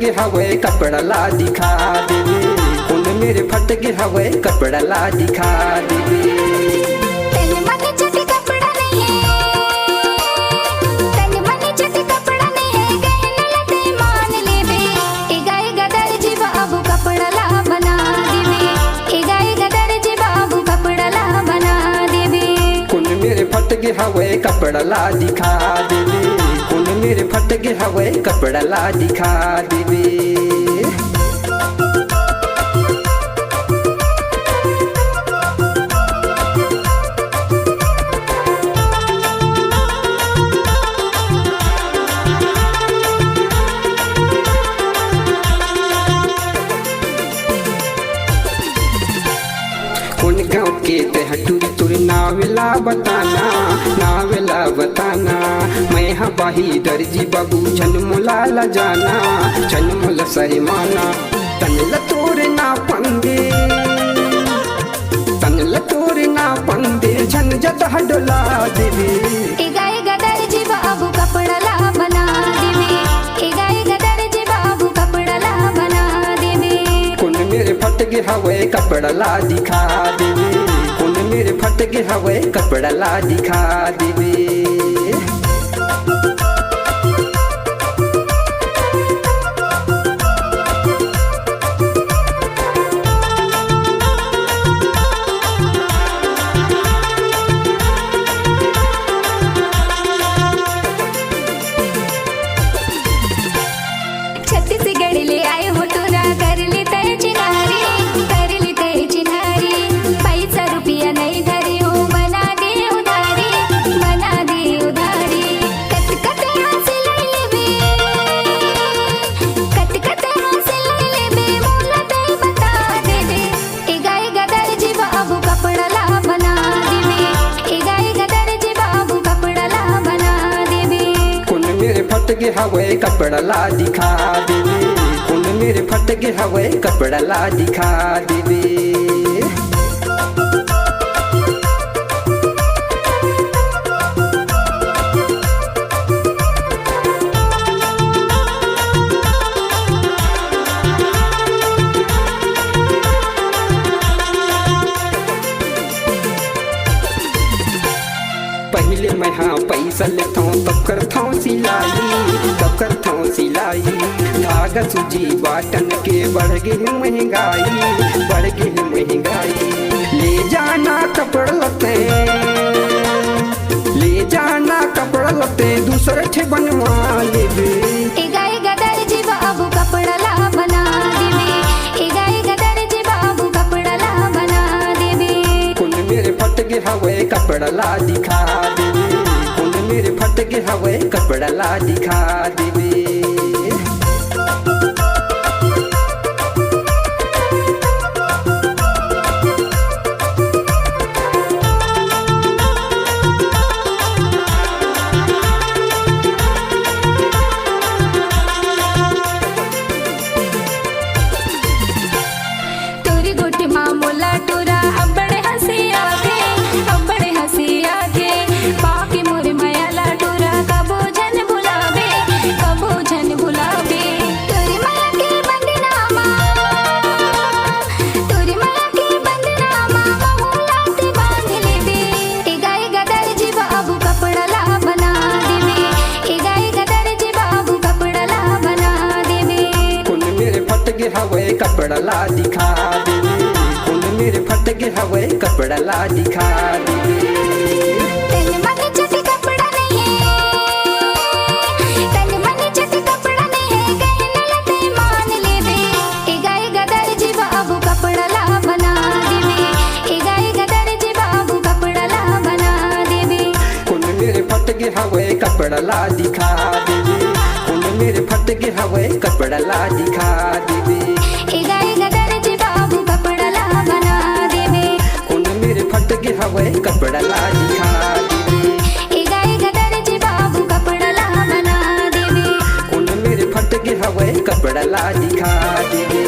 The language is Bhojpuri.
गए हवे कपड़ा ला दिखा देवे, खून मेरे फट गए हवे कपड़ा ला दिखा देवे। फट गए हवे कपड़ा ला दिखा देवे, खून मेरे फट गए हवे कपड़ा ला दिखा देवे। गाँव के तहटूरी तुर नावेला बताना, नावेला बताना। मैं हाँ बाही दर्जी बाबू जन्मला ला जाना, जन्मला सरिमाना। तनल तोरे ना पंदे, तनल तोरे ना पंदे, झन जत हडला देवे। एगा दर्जी बाबू कपड़ा ला बना देवे, एगा दर्जी बाबू कपड़ा ला बना देवे। खून मेरे फट गए हवे कपड़ा ला दिखा देवे, खून मेरे फट गए हवे कपड़ा ला दिखा देवे। छत्तीसगढ़ ले आए हो तोरा कर ले तय चिनारी, कर ले तय चिनारी। पैसा रुपया नहीं धरे हो बना दे उधारी, बना दे उधारी। कत कत हासिल लेबे, कत कत हासिल लेबे, मोला ते बता दे दे। एगा दर्जी बाबू कपड़ा ला बना देवे, एगा दर्जी बाबू कपड़ा ला बना देवे। खून मेरे फट गए हवे कपड़ा ला दिखा देवे, खून मेरे फट गए हवे कपड़ा ला दिखा देवे। पहले मैं हाँ पैसा लेता हूँ तब करता हूँ सिलाई, तब करता हूँ सिलाई। धागा सूजी बाटन के बढ़ गई महंगाई, बढ़ गई महंगाई। ले जाना कपड़ा लते, ले जाना कपड़ा लते, दूसरे ठे बनवा लेबे। एगा दर्जी बाबू कपड़ा ला बना देवे, एगा दर्जी बाबू कपड़ा ला बना देवे। खून मेरे फट गए हवे कपड़ा ला दिखा देवे, खून मेरे फट गए हवे कपड़ा ला दिखा देवे। तोरी गोटी मामूला टोरा अबड़े हंसी आगे, अबड़े हंसी आगे। बाकी मोरे मायाला टोरा कबो झन भुलावे, कबो झन भुलावे। तोरी माया के बंदनामा, तोरी माया के बंदनामा, बहुला ते बांध लेबे। एगा दर्जी बाबू कपड़ा ला बना देवे, एगा दर्जी बाबू कपड़ा ला बना देवे। खून मेरे फट गए हवे कपड़ा ला दिखा देवे, खून मेरे फट गए हवे कपड़ा ला दिखा देवे। तन मन चट कपड़ा नहीं है, तन मन चट कपड़ा नहीं है, गहने लते मान लेबे। एगा दर्जी बाबू कपड़ा ला बना देवे, एगा दर्जी बाबू कपड़ा ला बना देवे। खून मेरे फट गए हवे कपड़ा ला दिखा देवे, खून मेरे फट गए हवे कपड़ा ला दिखा देवे। एगा दर्जी बाबू कपड़ा ला बना देवे, खून मेरे फट गए हवे कपड़ा ला दिखा देवे। एगा दर्जी बाबू कपड़ा ला बना देवे। खून मेरे फट गए हवे कपड़ा ला दिखा देवे।